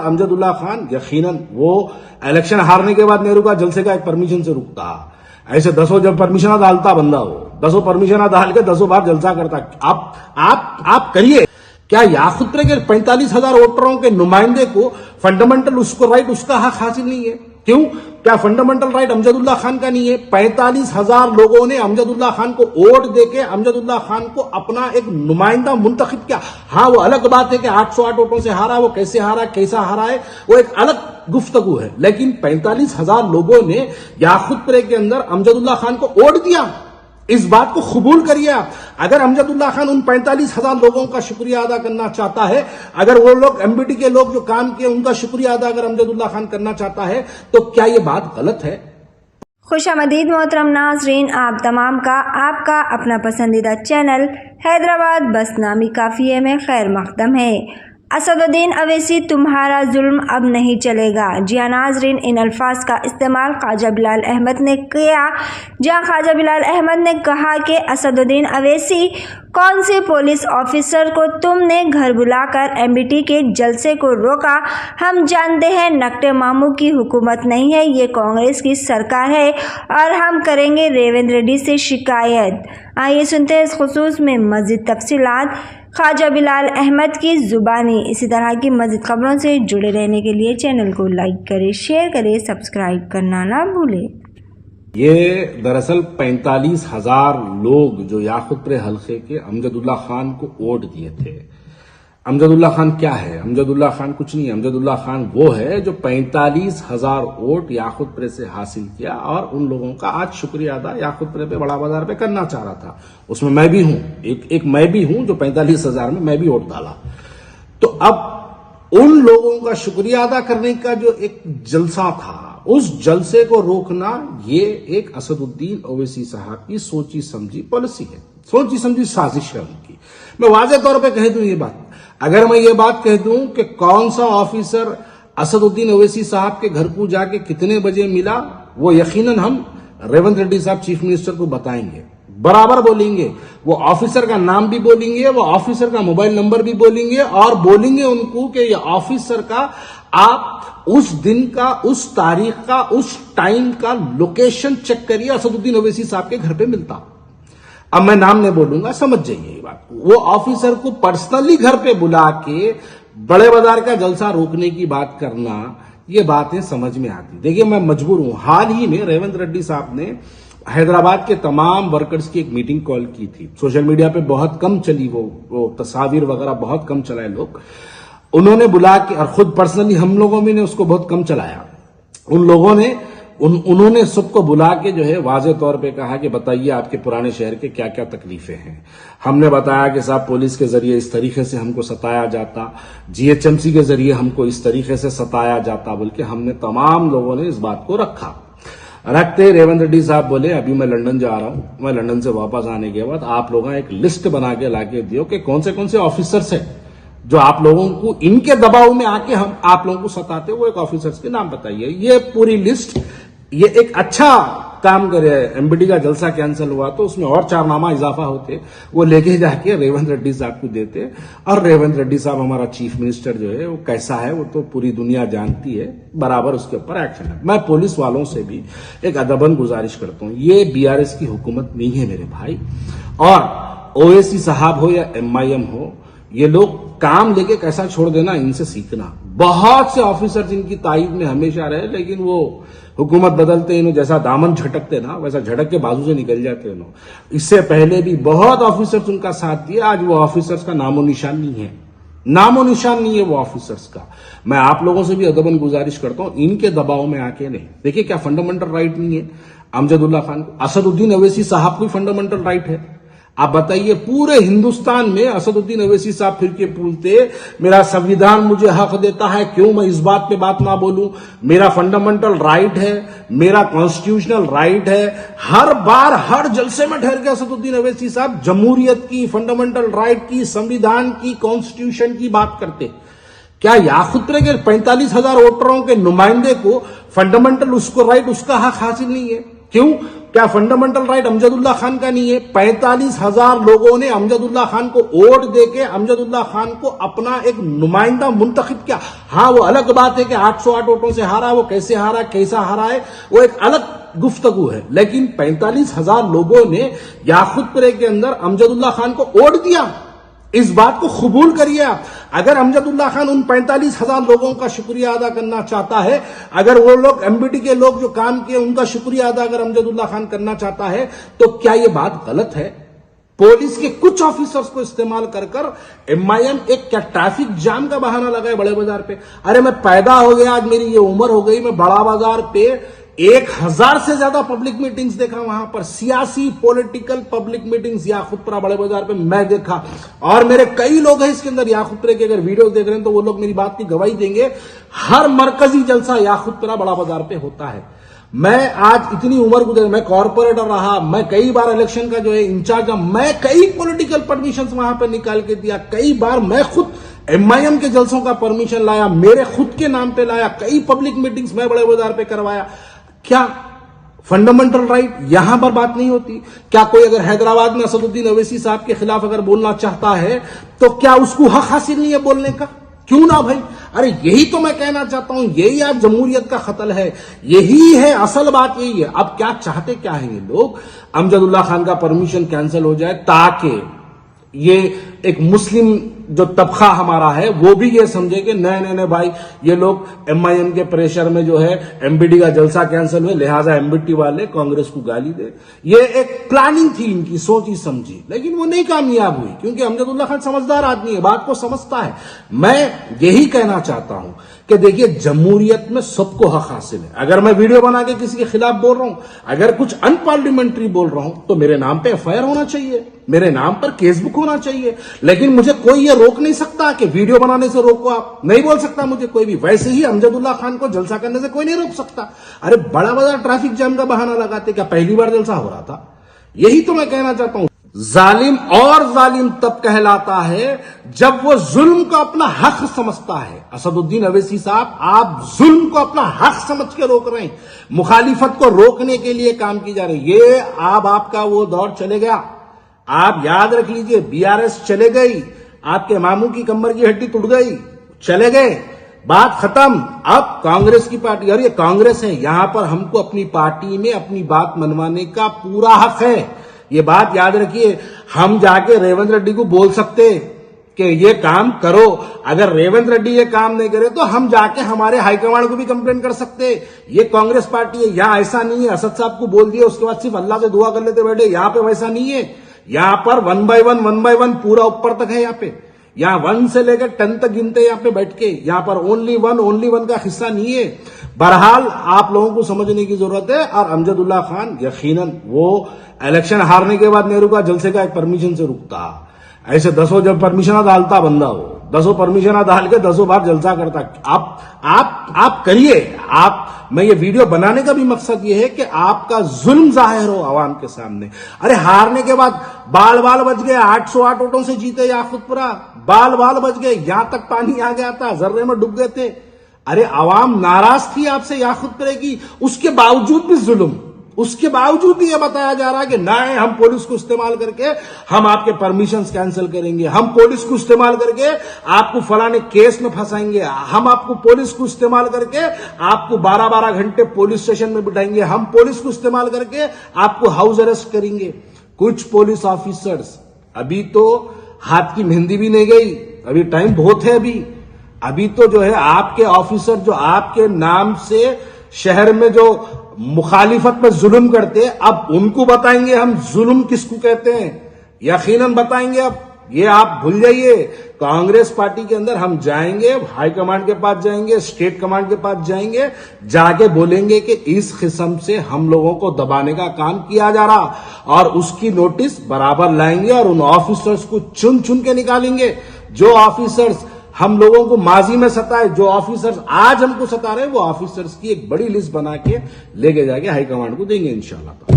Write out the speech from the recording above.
अमजदुल्ला खान यकीनन वो इलेक्शन हारने के बाद नेहरू का जलसे का एक परमिशन से रुकता, ऐसे 10 जब परमिशन डालता बंदा, वो 10 परमिशन डाल के 10 बार जलसा करता। आप करिए, क्या याकूत के 45,000 वोटरों के नुमाइंदे को फंडामेंटल उसको राइट, उसका हक हासिल नहीं है? क्यों? क्या फंडामेंटल राइट अमजदुल्ला खान का नहीं है? 45,000 लोगों ने अमजदुल्ला खान को वोट देके अमजदुल्ला खान को अपना एक नुमाइंदा मुंतखब किया। हाँ, वो अलग बात है कि 808 वोटों से हारा, वो कैसे हारा, कैसा हारा है, वो एक अलग गुफ्तगू है। लेकिन 45,000 लोगों ने याकूत के अंदर अमजदुल्ला खान को वोट दिया। इस बात को कबूल करिए आप। अगर अमजदुल्ला खान उन 45,000 लोगों का शुक्रिया अदा करना चाहता है, अगर वो लोग एमबीटी के लोग जो काम किए उनका शुक्रिया अदा अगर अमजदुल्ला खान करना चाहता है, तो क्या ये बात गलत है? खुशामदीद मोहतरम नाजरीन, आप तमाम का आपका अपना पसंदीदा चैनल हैदराबाद बस नामी काफिये में खैर मकदम है। असदुद्दीन अवैसी, तुम्हारा जुल्म अब नहीं चलेगा। जी हाँ नाजरीन, इन अल्फाज का इस्तेमाल ख्वाजा बिलाल अहमद ने किया, जहाँ ख्वाजा बिलाल अहमद ने कहा कि असदुद्दीन अवैसी, कौन से पुलिस ऑफिसर को तुमने घर बुलाकर एमबीटी के जलसे को रोका? हम जानते हैं नकटे मामू की हुकूमत नहीं है, ये कांग्रेस की सरकार है और हम करेंगे रेवंत रेड्डी से शिकायत। आइए सुनते हैं इस खुसूस में मज़ीद तफसीलात ख्वाजा बिलाल अहमद की ज़ुबानी। इसी तरह की मज़ीद खबरों से जुड़े रहने के लिए चैनल को लाइक करें, शेयर करें, सब्सक्राइब करना ना भूलें। ये दरअसल 45,000 लोग जो याकूत हल्के के अमजदुल्ला खान को वोट दिए थे। अमजदुल्ला खान क्या है? अमजदुल्ला खान कुछ नहीं है। अमजदुल्ला खान वो है जो 45,000 वोट याकूत से हासिल किया और उन लोगों का आज शुक्रिया अदा याकूत पे बड़ा बाजार पे करना चाह रहा था। उसमें मैं भी हूं, एक मैं भी हूं जो 45,000 में मैं भी वोट डाला। तो अब उन लोगों का शुक्रिया अदा करने का जो एक जलसा था, उस जलसे को रोकना ये एक असदुद्दीन ओवैसी साहब की सोची समझी पॉलिसी है, सोची समझी साजिश है उनकी। मैं वाज़ेह तौर पे कह दूं ये बात, अगर मैं ये बात कह दूं कि कौन सा ऑफिसर असदुद्दीन ओवैसी साहब के घर को जाके कितने बजे मिला, वो यकीनन हम रेवंत रेड्डी साहब चीफ मिनिस्टर को बताएंगे, बराबर बोलेंगे। वो ऑफिसर का नाम भी बोलेंगे, वो ऑफिसर का मोबाइल नंबर भी बोलेंगे और बोलेंगे उनको कि ये ऑफिसर का आप उस दिन का, उस तारीख का, उस टाइम का लोकेशन चेक करिए, असदुद्दीन ओवैसी साहब के घर पे मिलता। अब मैं नाम नहीं बोलूंगा, समझ जाइए ये बात। वो ऑफिसर को पर्सनली घर पे बुला के बड़े बाजार का जलसा रोकने की बात करना, ये बातें समझ में आती। देखिए, मैं मजबूर हूं। हाल ही में रेवंत रेड्डी साहब ने हैदराबाद के तमाम वर्कर्स की एक मीटिंग कॉल की थी। सोशल मीडिया पे बहुत कम चली वो तस्वीर वगैरह बहुत कम चलाए लोग। उन्होंने बुला के और खुद पर्सनली हम लोगों में ने उसको बहुत कम चलाया। उन लोगों ने उन्होंने सबको बुला के जो है वाज़ेह तौर पे कहा कि बताइए आपके पुराने शहर के क्या क्या तकलीफें हैं। हमने बताया कि साहब पुलिस के जरिए इस तरीके से हमको सताया जाता, जीएचएमसी के जरिए हमको इस तरीके से सताया जाता, बल्कि हमने तमाम लोगों ने इस बात को रखा। रखते रेवंत रेड्डी साहब बोले अभी मैं लंदन जा रहा हूं, मैं लंदन से वापस आने के बाद आप लोग एक लिस्ट बना के लाके दियो कि कौन से ऑफिसर्स है जो आप लोगों को इनके दबाव में आके हम आप लोगों को सताते, वो एक ऑफिसर्स के नाम बताइए। ये पूरी लिस्ट, ये एक अच्छा काम करे। एमबीटी का जलसा कैंसिल हुआ तो उसमें और 4 नामा इजाफा होते, वो लेके जाके रेवंत रेड्डी साहब को देते। और रेवंत रेड्डी साहब हमारा चीफ मिनिस्टर जो है वो कैसा है वो तो पूरी दुनिया जानती है, बराबर उसके ऊपर एक्शन है। मैं पुलिस वालों से भी एक अदबन गुजारिश करता हूं, ये बीआरएस की हुकूमत नहीं है मेरे भाई। और ओवैसी साहब हो या एमआईएम हो, ये लोग काम लेके कैसा छोड़ देना, इनसे सीखना। बहुत से ऑफिसर जिनकी तारीफ में हमेशा रहे, लेकिन वो हुकूमत बदलते इन्हों जैसा दामन झटकते ना, वैसा झटक के बाजू से निकल जाते इन्हों। इससे पहले भी बहुत ऑफिसर्स उनका साथ दिए, आज वो ऑफिसर्स का नामो निशान नहीं है, नामो निशान नहीं है वो ऑफिसर्स का। मैं आप लोगों से भी अदबन गुजारिश करता हूं, इनके दबाव में आके नहीं। देखिए, क्या फंडामेंटल राइट नहीं है अमजदुल्ला खान को? असदुद्दीन ओवैसी साहब को फंडामेंटल राइट है। आप बताइए, पूरे हिंदुस्तान में असदुद्दीन ओवैसी साहब फिर के बोलते मेरा संविधान मुझे हक देता है, क्यों मैं इस बात पे बात ना बोलूं, मेरा फंडामेंटल राइट है, मेरा कॉन्स्टिट्यूशनल राइट है। हर बार हर जलसे में ठहर के असदुद्दीन ओवैसी साहब जमहूरियत की, फंडामेंटल राइट की, संविधान की, कॉन्स्टिट्यूशन की बात करते। क्या याकूत के 45,000 वोटरों के नुमाइंदे को फंडामेंटल उसको राइट, उसका हक हासिल नहीं है? क्यों? क्या फंडामेंटल राइट अमजदुल्ला खान का नहीं है? 45,000 लोगों ने अमजदुल्ला खान को वोट देके अमजदुल्ला खान को अपना एक नुमाइंदा मुंतखब किया। हाँ, वो अलग बात है कि 808 वोटों से हारा, वो कैसे हारा, कैसा हारा है, वो एक अलग गुफ्तगू है। लेकिन 45,000 लोगों ने याकूतपुरे के अंदर अमजदुल्ला खान को वोट दिया। इस बात को कबूल करिए आप। अगर अमजदुल्ला खान उन 45,000 लोगों का शुक्रिया अदा करना चाहता है, अगर वो लोग एमबीटी के लोग जो काम किए उनका शुक्रिया अदा अगर अमजदुल्ला खान करना चाहता है, तो क्या ये बात गलत है? पुलिस के कुछ ऑफिसर्स को इस्तेमाल कर एमआईएम एक क्या ट्रैफिक जाम का बहाना लगाए बड़े बाजार पे। अरे मैं पैदा हो गया, आज मेरी ये उम्र हो गई, मैं बड़ा बाजार पे 1000 से ज्यादा पब्लिक मीटिंग्स देखा। वहां पर सियासी पॉलिटिकल पब्लिक मीटिंग्स याकूतपुरा बड़े बाजार पे मैं देखा, और मेरे कई लोग हैं इसके अंदर याकूतपुरे के, अगर वीडियो देख रहे हैं तो वो लोग मेरी बात की गवाही देंगे। हर मरकजी जलसा याकूतपुरा बड़ा बाजार पे होता है। मैं आज इतनी उम्र गुजर, मैं कॉर्पोरेटर रहा, मैं कई बार इलेक्शन का जो है इंचार्ज, मैं कई पॉलिटिकल परमिशन वहां पर निकाल के दिया, कई बार मैं खुद एमआईएम के जलसों का परमिशन लाया, मेरे खुद के नाम पे लाया, कई पब्लिक मीटिंग्स मैं बड़े बाजार पे करवाया। क्या फंडामेंटल राइट यहां पर बात नहीं होती? क्या कोई अगर हैदराबाद में असदुद्दीन अवैसी साहब के खिलाफ अगर बोलना चाहता है तो क्या उसको हक हासिल नहीं है बोलने का? क्यों ना भाई। अरे यही तो मैं कहना चाहता हूं, यही आज जमहूरियत का खतल है, यही है असल बात, यही है। अब क्या चाहते क्या है ये लोग? अमजदुल्ला खान का परमिशन कैंसिल हो जाए ताकि ये एक मुस्लिम जो तबका हमारा है वो भी ये समझे कि नहीं भाई, ये लोग एमआईएम के प्रेशर में जो है एमबीडी का जलसा कैंसिल हुए, लिहाजा एमबीटी वाले कांग्रेस को गाली दे। ये एक प्लानिंग थी इनकी, सोची समझी, लेकिन वो नहीं कामयाब हुई, क्योंकि अमजदुल्ला खान समझदार आदमी है, बात को समझता है। मैं यही कहना चाहता हूं कि देखिए, जमहूरियत में सबको हक हासिल है। अगर मैं वीडियो बना के किसी के खिलाफ बोल रहा हूं, अगर कुछ अनपार्लियामेंट्री बोल रहा हूं, तो मेरे नाम पे एफआईआर होना चाहिए, मेरे नाम पर केस बुक होना चाहिए। लेकिन मुझे कोई ये रोक नहीं सकता कि वीडियो बनाने से रोको, आप नहीं बोल सकता मुझे कोई भी। वैसे ही अमजदुल्ला खान को जलसा करने से कोई नहीं रोक सकता। अरे बड़ा बड़ा ट्रैफिक जाम का बहाना लगाते, क्या पहली बार जलसा हो रहा था? यही तो मैं कहना चाहता हूं। जालिम और जालिम तब कहलाता है जब वो जुल्म को अपना हक समझता है। असदुद्दीन अवैसी साहब, आप जुल्म को अपना हक समझ के रोक रहे हैं, मुखालिफत को रोकने के लिए काम की जा रही है। ये अब आपका वो दौर चले गया। आप याद रख लीजिए, बीआरएस चले गई, आपके मामू की कमर की हड्डी टूट गई, चले गए, बात खत्म। अब कांग्रेस की पार्टी, और ये कांग्रेस है, यहां पर हमको अपनी पार्टी में अपनी बात मनवाने का पूरा हक है। ये बात याद रखिए। हम जाके रेवंत रेड्डी को बोल सकते कि ये काम करो, अगर रेवंत रेड्डी ये काम नहीं करे तो हम जाके हमारे हाईकमांड को भी कंप्लेन कर सकते। ये कांग्रेस पार्टी है, यहां ऐसा नहीं है असद साहब को बोल दिया उसके बाद सिर्फ अल्लाह से दुआ कर लेते बैठे। यहां पे वैसा नहीं है, यहां पर 1 by 1 पूरा ऊपर तक है। यहां पे, यहां 1 से लेकर 10 तक गिनते हैं यहां पे बैठ के। यहां पर ओनली वन का हिस्सा नहीं है। बहरहाल आप लोगों को समझने की जरूरत है। और अमजदुल्ला खान यकीनन वो इलेक्शन हारने के बाद नेहरू का जलसे का एक परमिशन से रुकता, ऐसे 10 जब परमिशन डालता बंदा, वो 10 परमिशन डाल के 10 बार जलसा करता। आप करिए। मैं ये वीडियो बनाने का भी मकसद ये है कि आपका जुल्म जाहिर हो आवाम के सामने। अरे हारने के बाद बाल बच गए, 808 वोटों से जीते याकूतपुरा, बाल बच गए, यहां तक पानी आ गया था, जर्रे में डूब गए थे। अरे आवाम नाराज थी आपसे याकूतपुरे की, उसके बावजूद भी जुल्म, उसके बावजूद भी यह बताया जा रहा है कि नहीं, हम पुलिस को इस्तेमाल करके हम आपके परमिशंस कैंसिल करेंगे, हम पुलिस को इस्तेमाल करके आपको फलाने केस में फंसाएंगे, हम आपको पुलिस को इस्तेमाल करके आपको 12-12 घंटे पुलिस स्टेशन में बिठाएंगे, हम पुलिस को इस्तेमाल करके आपको हाउस अरेस्ट करेंगे। कुछ पुलिस ऑफिसर्स, अभी तो हाथ की मेहंदी भी नहीं गई, अभी टाइम बहुत है। अभी तो जो है आपके ऑफिसर जो आपके नाम से शहर में जो मुखालिफत में जुल्म करते, अब उनको बताएंगे हम जुल्म किसको कहते हैं, यकीनन बताएंगे। अब ये आप भूल जाइए। कांग्रेस पार्टी के अंदर हम जाएंगे, हाईकमांड के पास जाएंगे, स्टेट कमांड के पास जाएंगे, जाके बोलेंगे कि इस किस्म से हम लोगों को दबाने का काम किया जा रहा, और उसकी नोटिस बराबर लाएंगे और उन ऑफिसर्स को चुन चुन के निकालेंगे। जो ऑफिसर्स हम लोगों को माजी में सताए, जो ऑफिसर्स आज हमको सता रहे हैं, वो ऑफिसर्स की एक बड़ी लिस्ट बना के लेके जाके हाईकमांड को देंगे इंशाल्लाह।